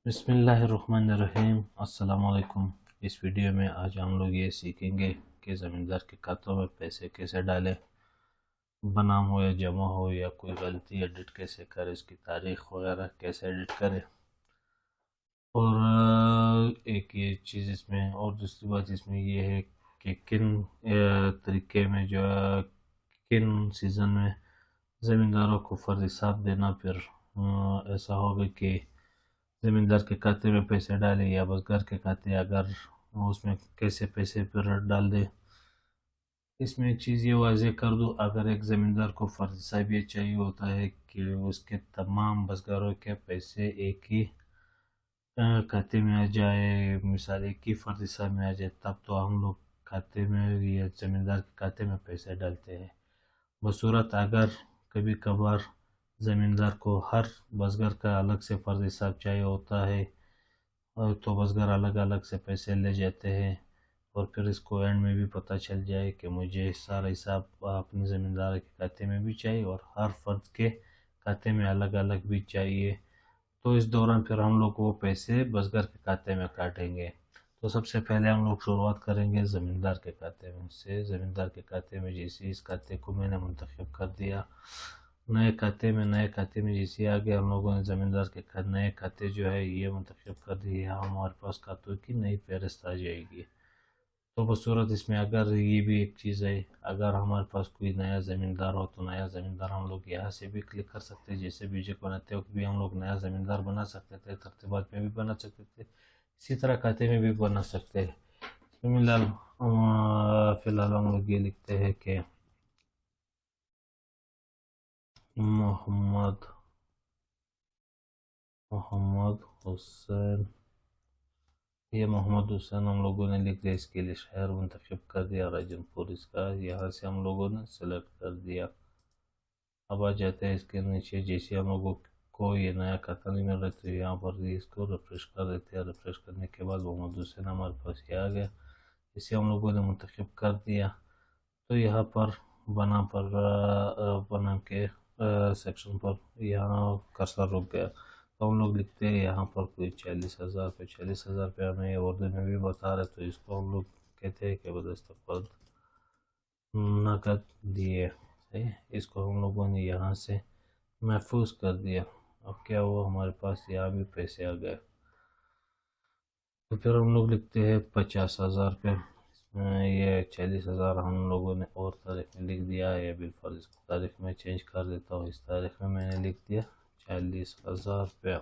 बिस्मिल्लाहिर्रहमानिर्रहीम। अस्सलाम वालेकुम। इस वीडियो में आज हम लोग ये सीखेंगे कि ज़मींदार के खातों में पैसे कैसे डालें, बनाम हो या जमा हो या कोई गलती एडिट कैसे करें, इसकी तारीख वगैरह कैसे एडिट करें। और एक ये चीज़ इसमें और दूसरी बात इसमें ये है कि किन तरीके में जो है किन सीज़न में ज़मींदारों को फ़र्ज़ हिसाब देना फिर ऐसा होगा कि ज़मींदार के खाते में पैसे डालें या बस घर के खाते, अगर उसमें कैसे पैसे फिर डाल दें। इसमें एक चीज़ ये वाज़ेह कर दूँ, अगर एक ज़मींदार को फ़र्ज़ हिसाब ये चाहिए होता है कि उसके तमाम बसगारों के पैसे एक ही खाते में आ जाए, मिसाल एक ही फ़र्ज़ हिसाब में आ जाए, तब तो हम लोग खाते में या ज़मींदार के खाते में पैसे डालते हैं। बसूरत अगर कभी कभार ज़मींदार को हर बसगर का अलग से फ़र्ज़ हिसाब चाहिए होता है और तो बसगर अलग अलग से पैसे ले जाते हैं, और फिर इसको एंड में भी पता चल जाए कि मुझे सारा हिसाब अपने ज़मींदार के खाते में भी चाहिए और हर फर्द के खाते में अलग अलग भी चाहिए, तो इस दौरान फिर हम लोग वो पैसे बसगर के खाते में काटेंगे। तो सबसे पहले हम लोग शुरुआत करेंगे ज़मींदार के खाते में से। ज़मींदार के खाते में जैसे इस खाते को मैंने मुंतखब कर दिया, नए खाते में जैसे आ गया, हम लोगों ने ज़मींदार के नए खाते जो है ये मुंतखब कर दिए, हमारे पास खातों की नई फहरिस्त आ जाएगी। तो बसूरत इसमें अगर ये भी एक चीज़ है, अगर हमारे पास कोई नया ज़मींदार हो तो नया ज़मींदार हम लोग यहाँ से भी क्लिक कर सकते हैं, जैसे बीजेक बनाते वक्त भी हम लोग नया ज़मींदार बना सकते थे, तरतीबात में भी बना सकते थे, इसी तरह खाते में भी बना सकते हैं। फ़िलहाल हम लोग ये लिखते हैं कि मोहम्मद मोहम्मद हुसैन, ये मोहम्मद हुसैन हम लोगों ने लिख दिया, इसके लिए शहर मुंतखब कर दिया राजनपुर, इसका यहाँ से हम लोगों ने सेलेक्ट कर दिया। अब आ जाते हैं इसके नीचे, जैसे हम लोगों को ये नया खाता नहीं मिल रहा तो यहाँ पर इसको रिफ्रेश कर देते हैं। रिफ्रेश करने के बाद मोहम्मद हुसैन हमारे पास ये आ गया, इसे हम लोगों ने मुंतखब कर दिया। तो यहाँ पर बना के सेक्शन पर यहाँ कर्सर रुक गया, तो हम लोग लिखते हैं यहाँ पर कोई 40,000 पे 40,000 पे हमें ये उर्दू में भी बता रहे, तो इसको हम लोग कहते हैं कि बदस्तफर्द नकद दिए। सही, इसको हम लोगों ने यहाँ से महफूज कर दिया। अब क्या हुआ, हमारे पास यहाँ भी पैसे आ गए। तो फिर हम लोग लिखते हैं 50,000 पे, ये 40,000 हम लोगों ने और तारीख में लिख दिया है, बिलफर्ज इसको तारीख में चेंज कर देता हूँ। इस तारीख में मैंने लिख दिया 40,000 पे।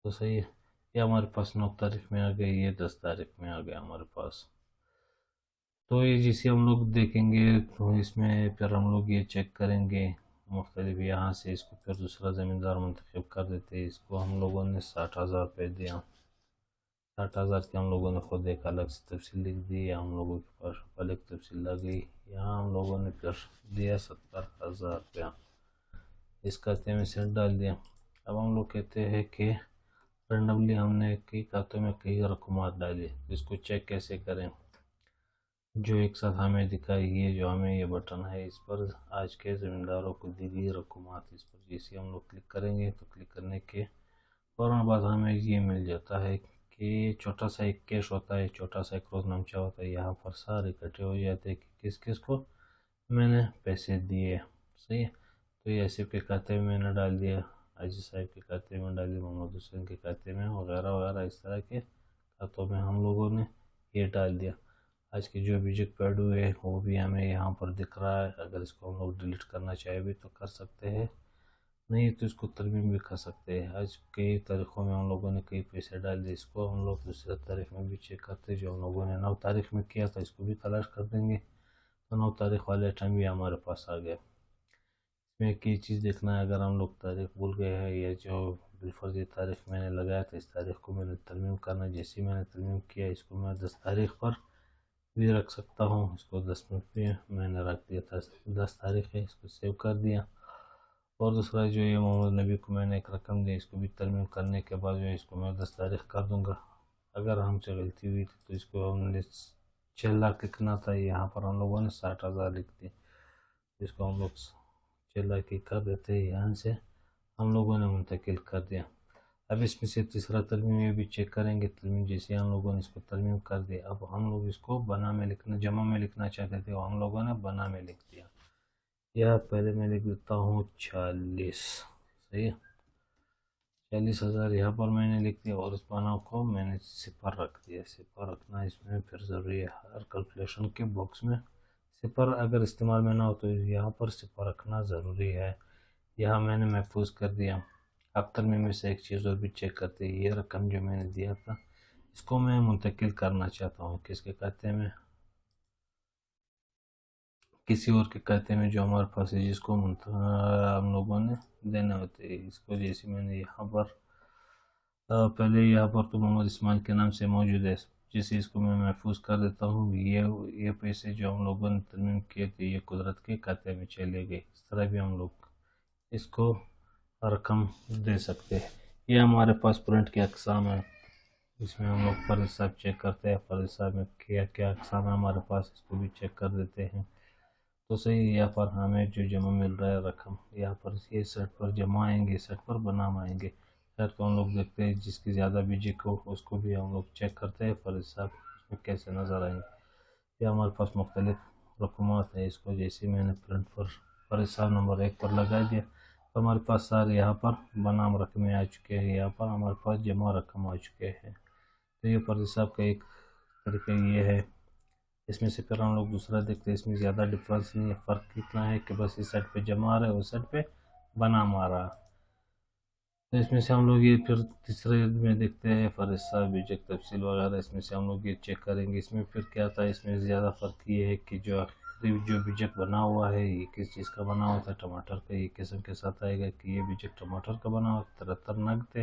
तो सही है, ये हमारे पास 9 तारीख में आ गई, ये 10 तारीख में आ गया हमारे पास। तो ये जिसे हम लोग देखेंगे तो इसमें फिर हम लोग ये चेक करेंगे मुख्तलिफ, यहाँ से इसको फिर दूसरा ज़मींदार मुंतखब कर देते हैं। इसको हम लोगों ने 60,000 पे दिया, 60,000 की हम लोगों ने खुद एक अलग से तफसील लिख दी, हम लोगों के पास अलग तफसील लग गई। यहाँ हम लोगों ने फिर दिया 70,000 रुपया, इस खाते में से डाल दिया। अब हम लोग कहते हैं कि रेंडमली हमने कई खातों में कई रकूमात डाली, इसको चेक कैसे करें। जो एक साथ हमें दिखाई, ये जो हमें ये बटन है, इस पर आज के ज़मींदारों को दी गई रकूमात, इस पर जैसे हम लोग क्लिक करेंगे तो क्लिक करने के फ़ौरन बाद हमें ये मिल जाता है कि छोटा सा एक कैश होता है, छोटा सा एक रोज़नामचा होता है, यहाँ पर सारे इकट्ठे हो जाते हैं कि किस किस को मैंने पैसे दिए। सही है, तो ये आसिफ के खाते में मैंने डाल दिया, अजीज साहब के खाते में डाल दिया, मोहम्मद हुसैन के खाते में, वगैरह वगैरह इस तरह के खातों में हम लोगों ने ये डाल दिया। आज के जो विजिट पैड हुए वो भी हमें यहाँ पर दिख रहा है, अगर इसको हम लोग डिलीट करना चाहे भी तो कर सकते हैं, नहीं तो इसको तरमीम भी कर सकते हैं। आज कई तारीखों में हम लोगों ने कई पैसे डाल दिए, इसको हम लोग दूसरे तारीख में भी चेक करते हैं। जो हम लोगों ने 9 तारीख में किया था इसको भी तलाश कर देंगे, तो 9 तारीख वाले टाइम भी हमारे पास आ गया। इसमें एक ही चीज़ देखना है, अगर हम लोग तारीख भूल गए हैं या जो बिलफर्ज तारीख मैंने लगाया था इस तारीख को मैंने तरमीम करना, जैसे मैंने तरमीम किया इसको मैं 10 तारीख पर भी रख सकता हूँ, इसको 10 मिनट पे मैंने रख दिया था, 10 तारीख है, इसको सेव कर दिया। और दूसरा जो ये मोहम्मद नबी को मैंने एक रकम दी, इसको भी तरमीम करने के बाद जो है इसको मैं 10 तारीख कर दूंगा। अगर हमसे गलती हुई थी तो इसको हमने 6 लाख लिखना था, यहाँ पर हम लोगों ने 60,000 लिख दी, इसको हम लोग 6 लाख की कर देते हैं यहाँ से। हम लोगों ने मुंतकिल कर दिया। अब इसमें से तीसरा तरमीम ये भी चेक करेंगे। तरमीम जैसे हम लोगों ने इसको तरमीम कर दिया, अब हम लोग इसको बना में लिखना, जमा में लिखना चाहते थे, हम लोगों ने बना में लिख दिया। यह पहले मैं लिख देता हूँ 40, सही है, 40,000 यहाँ पर मैंने लिख दिया और इस बना को मैंने सिफर रख दिया। सिफर रखना इसमें फिर ज़रूरी है, हर कैलकुलेशन के बॉक्स में सिफर अगर इस्तेमाल में ना हो तो यहाँ पर सिफर रखना ज़रूरी है। यहाँ मैंने महफूज कर दिया। अब तरमीम में से एक चीज़ और भी चेक करते हैं, ये रकम जो मैंने दिया था इसको मैं मुंतकिल करना चाहता हूँ किसके खाते में, किसी और के खाते में जो हमारे पास है, जिसको हम लोगों ने देने होते हैं। इसको जैसे मैंने यहाँ पर पहले यहाँ पर तो मोहम्मद इस्माइल के नाम से मौजूद है, जैसे इसको मैं महफूज कर देता हूँ। ये पैसे जो हम लोगों ने तरमीम किए थे ये कुदरत के खाते में चले गए। इस तरह भी हम लोग इसको रकम दे सकते हैं। ये हमारे पास प्रिंट के अक़साम है, इसमें हम लोग फर्ज हिसाब चेक करते हैं, फर्ज हिसाब में क्या क्या अक़साम है हमारे पास, इसको भी चेक कर देते हैं। तो सही, यहाँ पर हमें जो जमा मिल रहा है रकम, यहाँ पर ये सेट पर जमा आएंगे, सेट पर बनाम आएंगे। सेट को हम लोग देखते हैं, जिसकी ज़्यादा बिजिक हो उसको भी हम लोग चेक करते हैं, फर्ज हिसाब उसमें कैसे नज़र आएंगे। ये हमारे पास मुख्तलिफ रकूमात है, इसको जैसे मैंने प्रिंट पर फर्ज हिसाब नंबर 1 पर लगा दिया तो हमारे पास सारे यहाँ पर बनाम रकमें आ चुके हैं, यहाँ पर हमारे पास जमा रकम आ चुके हैं। तो ये फर्ज हिसाब का एक तरीका ये है। इसमें से फिर हम लोग दूसरा देखते हैं, इसमें ज़्यादा डिफरेंस नहीं है, फ़र्क इतना है कि बस इस साइड पे जमा आ रहा है, उस साइड पे बनाम आ रहा है। तो इसमें से हम लोग ये फिर तीसरे में देखते हैं फर्ज हिसाब, बिजक तफसील वगैरह, इसमें से हम लोग ये चेक करेंगे। इसमें फिर क्या था, इसमें ज़्यादा फ़र्क ये है कि जो आखिरी जो बिजक बना हुआ है ये किस चीज़ का बना हुआ था, टमाटर का। ये किस्म के साथ आएगा कि ये बिजक टमाटर का बना हुआ, 73 नग थे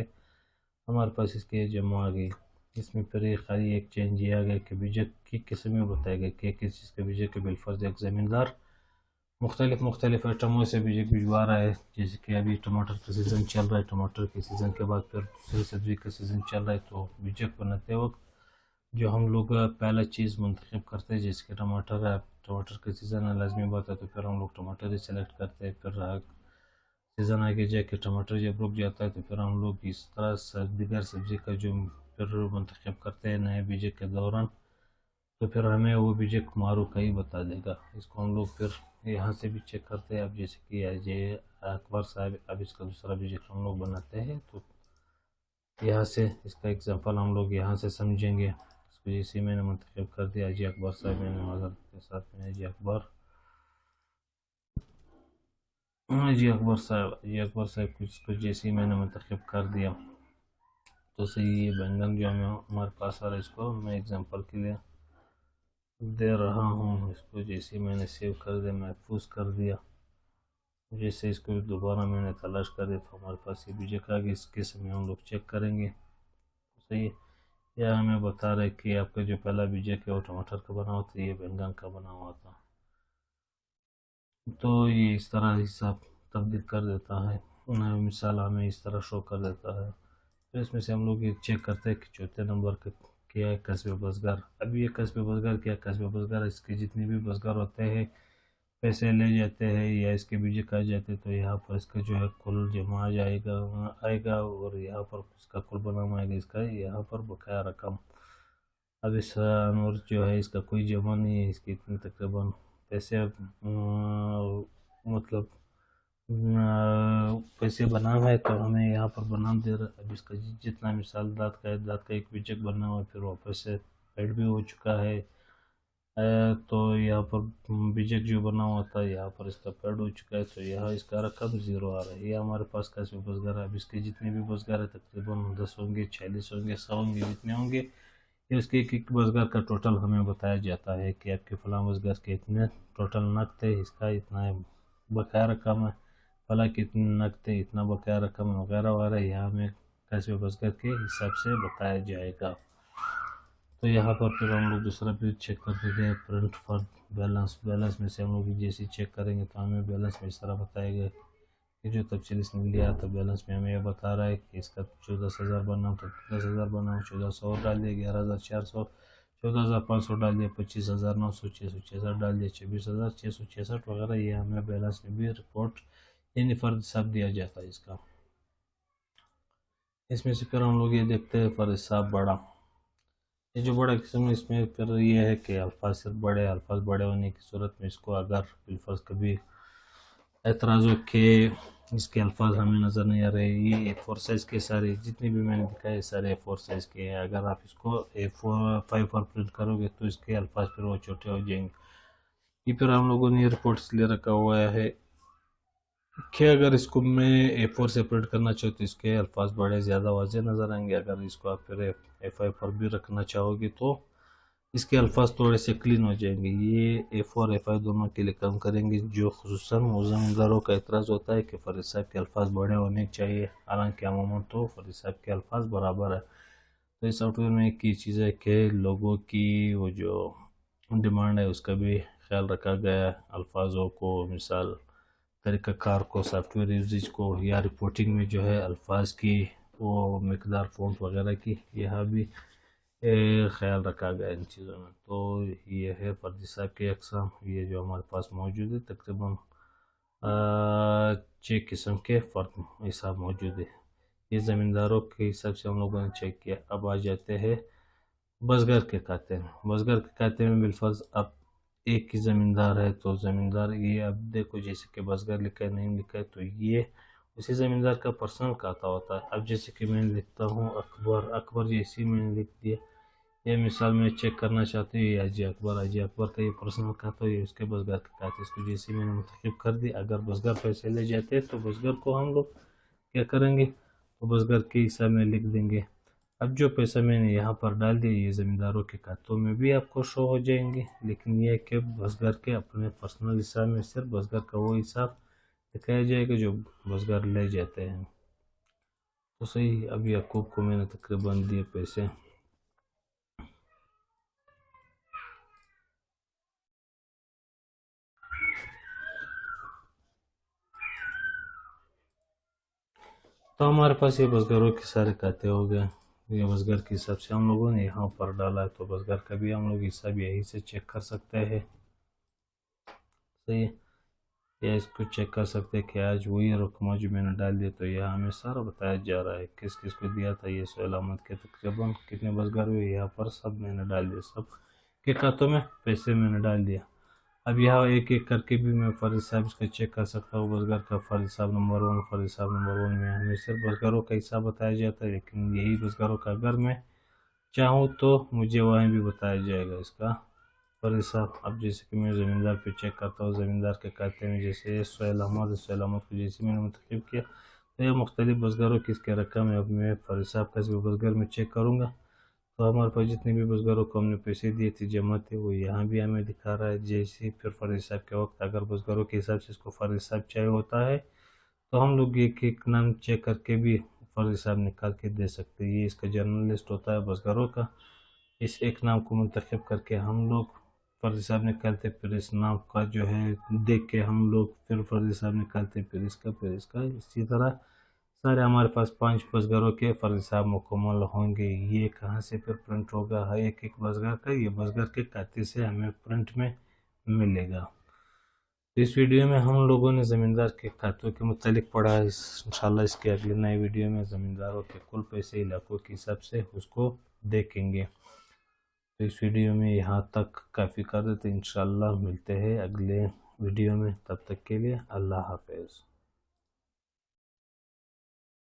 हमारे पास, इसके जमा आ गई। इसमें फिर एक खाली एक चेंज ये आ गया कि बीजक की किस्म में बताया गया कि किस चीज़ का बीजक के बिलफर्ज एक ज़मींदार मुख्तलिफ आइटमों से बीजक भिजवा रहा है। जैसे कि अभी टमाटर का सीज़न चल रहा है, टमाटर के सीज़न के बाद फिर दूसरी सब्ज़ी का सीज़न चल रहा है, तो बीजक बनाते वक्त जो हम लोग पहला चीज़ मुंतखब करते हैं, जैसे कि टमाटर है, टमाटर का सीज़न है लाजमी बात है, तो फिर हम लोग टमाटर ही सेलेक्ट करते हैं। फिर सीज़न आगे जाके टमाटर जब रुक जाता है तो फिर हम लोग इस तरह दीगर सब्ज़ी का जो फिर मुंतखब करते हैं नए बीजे के दौरान, तो फिर हमें वो बीजे मारू का ही बता देगा। इसको हम लोग फिर यहाँ से भी चेक करते हैं। अब जैसे कि ये अकबर साहब, अब इसका दूसरा बीजे हम लोग बनाते हैं, तो यहाँ से इसका एग्जांपल हम लोग यहाँ से समझेंगे। इसको जैसे मैंने मुंतखब कर दिया जी अकबर साहब, मैंने माजरत के साथ में जी अकबर, हाँ जी अकबर साहब, जी अकबर साहब कुछ जैसे ही मैंने मुंतखब कर दिया तो सही। ये बैंगन जो हमें हमारे पास आ रहा है इसको मैं एग्जांपल के लिए दे रहा हूँ। इसको जैसे मैंने सेव कर दिया, महफूज कर दिया, जैसे इसको दोबारा मैंने तलाश कर दिया तो हमारे पास ये बीजे का आगे इसके समय हम लोग चेक करेंगे तो सही। यह हमें बता रहे कि आपका जो पहला बीजे है वो टमाटर का बना हुआ था, ये बैंगन का बना हुआ था। तो ये इस तरह हिसाब तब्दील कर देता है, मिसाल हमें इस तरह शो कर देता है। तो इसमें से हम लोग ये चेक करते हैं कि चौथे नंबर का क्या है, कस्बे बसगार। अभी ये कस्बे बसगार क्या, कस्बे बसगार इसके जितने भी बसगार होते हैं पैसे ले जाते हैं या इसके बीजे खा जाते हैं, तो यहाँ पर इसका जो है कुल जमा आ जाएगा आएगा और यहाँ पर उसका कुल बनाम आएगा, इसका यहाँ पर बकाया रकम। अब इस अनवर जो है इसका कोई जमा नहीं है, इसके इतने तकरीबन पैसे मतलब पैसे बनाम है, तो हमें यहाँ पर बनाम दे रहा है। अब इसका जितना मिसाल दाँत का है, दाँत का एक बीजक बना हुआ है, फिर वापस से पेड भी हो चुका है, तो यहाँ पर बीजक जो बना हुआ था यहाँ पर इसका पेड हो चुका है, तो यहाँ इसका रकम 0 आ रहा है। ये हमारे पास कैसे बसगार है, अब इसके जितने भी बसगार है तकरीबन 10 होंगे, 40 होंगे, 100 होंगे, जितने होंगे ये उसके एक बसगार का टोटल हमें बताया जाता है कि आपके फलां बसगार के इतने टोटल नग थे, इसका इतना बकाया रकम है, फला के इतने नग थे, इतना बकाया रकम वगैरह वगैरह यहाँ हमें कैसे बसगार के हिसाब से बताया जाएगा। तो यहाँ पर फिर हम लोग दूसरा भी चेक कर देते हैं, प्रिंट फॉर बैलेंस। बैलेंस में से हम लोग जैसे चेक करेंगे तो हमें बैलेंस में इस तरह बताएगा कि जो तफसील इसने लिया था बैलेंस में हमें यह बता रहा है कि इसका 14,000 बना तो 10,000 बना, 1400 और डाल दिया, 11,400, 14,500 डाल दिया, 25,900, 666 डाल दिया, 26,666 वगैरह। ये हमें बैलेंस में भी रिपोर्ट यानी फर्द सब दिया जाता है इसका। इसमें से फिर हम लोग ये देखते हैं फर हिसाब बड़ा। ये जो बड़ा किस्म है इसमें फिर ये है कि अल्फाज सिर्फ बड़े अल्फाज बड़े होने की सूरत में इसको अगर बिलफर्ज कभी एतराज़ हो कि इसके अल्फाज हमें नज़र नहीं आ रहे, ये A4 साइज़ के सारे जितने भी मैंने दिखाए सारे A4 साइज़ के हैं, अगर आप इसको A5 पर प्रिंट करोगे तो इसके अल्फाज फिर वो छोटे हो जाएंगे। ये फिर हम लोगों ने रिपोर्ट इसलिए रखा हुआ है कि अगर इसको मैं A4 से प्रिंट करना चाहूँ तो इसके अल्फाज बड़े ज़्यादा वाज़े नज़र आएंगे, अगर इसको आप फिर A5 पर भी रखना चाहोगे तो इसके अल्फाज थोड़े से क्लीन हो जाएंगे। ये A4 A5 दोनों के लिए काम करेंगे, जो खुसूसन मुज़म्मिलदारों का एतराज़ होता है कि फरीद साहब के अल्फाज बड़े होने चाहिए, हालांकि अमूमन तो फरीद साहब के अल्फाज बराबर है। तो इस सॉफ्टवेयर में एक ही चीज़ है कि लोगों की वो जो डिमांड है उसका भी ख्याल रखा गया है, अल्फाजों को मिसाल तरीक़ाकार को सॉफ्टवेयर यूजेज को या रिपोर्टिंग में जो है अल्फाज की वो मकदार फ़ॉन्ट वगैरह की यहाँ भी ख्याल रखा गया इन चीज़ों में। तो ये है फर्जी साहब के अक़साम, ये जो हमारे पास मौजूद है तकरीबन 6 किस्म के फ़र्क हिसाब मौजूद है। ये ज़मींदारों के हिसाब से हम लोगों ने चेक किया। अब आ जाते हैं बसगर के खाते में। बसगर के खाते में बिलफर्ज अब एक ही ज़मींदार है तो ज़मींदार ये अब देखो जैसे कि बसगर लिखा है नहीं लिखा है तो ये उसी ज़मींदार का पर्सनल खाता होता है। अब जैसे कि मैं लिखता हूँ अकबर, अकबर जैसे मैंने लिख दिया, ये मिसाल में चेक करना चाहते हैं हाजी अकबर, हाजी अकबर का ये पर्सनल खाता है, ये उसके बसगर का खाता है। इसको जैसे मैंने मुंतखब कर दिया, अगर बसगर पैसे ले जाते हैं तो बसगर को हम लोग क्या करेंगे तो बसगर के हिसाब में लिख देंगे। अब जो पैसा मैंने यहाँ पर डाल दिया ये ज़मींदारों के खातों में भी आपको शो हो जाएंगे, लेकिन ये कि बसगर के अपने पर्सनल हिसाब में सिर्फ बसगर का वो हिसाब दिखाया जाएगा जो बसगर ले जाते हैं। तो सही, अभी याकूब को मैंने तकरीबन दिए पैसे। तो हमारे पास ये बसगरों के सारे खाते हो गए। ये बसगर के हिसाब से हम लोगों ने यहाँ पर डाला है, तो बसगर का भी हम लोग हिसाब यही से चेक कर सकते हैं। सही है, या इसको चेक कर सकते हैं कि आज वही रकम जो मैंने डाल दिया, तो यह हमें सारा बताया जा रहा है किस किस को दिया था। ये सोहेल अहमद के तकरीबन कितने बसगर हुए यहाँ पर सब मैंने डाल दिया, सब के खातों में पैसे मैंने डाल दिया। अब यहाँ एक एक करके भी मैं फर्ज साहब इसका चेक कर सकता हूँ। बसगर का फर्ज साहब नंबर 1, फर्ज साहब नंबर 1 में हमें सिर्फ बसगरों का हिसाब बताया जाता है, लेकिन यही बसगरों का अगर मैं चाहूँ तो मुझे वहीं भी बताया जाएगा इसका फर्ज साहब। अब जैसे कि मैं ज़मींदार पे चेक करता हूँ, ज़मींदार के खाते में जैसे सोहेल अहमद को जैसे मैंने मुंतखब किया तो यह मुख्तलिफ बसगरों की इसके रकम है। अब मैं फर्ज साहब का बसगर में चेक करूँगा तो हमारे पास जितने भी बसगरों को हमने पैसे दिए थे जमा थे वो यहाँ भी हमें दिखा रहा है। जैसे फिर फर्ज हिसाब के वक्त अगर बसगरों के हिसाब से इसको फर्ज हिसाब चाहिए होता है तो हम लोग एक एक नाम चेक करके भी फर्ज हिसाब निकाल के दे सकते हैं। ये इसका जर्नल लिस्ट होता है बसगरों का, इस एक नाम को मुंतखब करके हम लोग फर्ज हिसाब निकालते, फिर इस नाम का जो है देख के हम लोग फिर फर्ज हिसाब निकालते, फिर इसका इसी तरह सारे हमारे पास 5 बसगरों के फर्ज हिसाब मुकम्मल होंगे। ये कहाँ से फिर प्रिंट होगा है एक एक बसगर का, ये बसगर के खाते से हमें प्रिंट में मिलेगा। तो इस वीडियो में हम लोगों ने ज़मींदार के खातों के मुतालिक पढ़ा। इंशाल्लाह इसके अगले नए वीडियो में ज़मींदारों के कुल पैसे इलाकों के हिसाब से उसको देखेंगे। तो इस वीडियो में यहाँ तक काफ़ी कर देते, इंशाल्लाह मिलते हैं अगले वीडियो में, तब तक के लिए अल्लाह हाफ़िज़।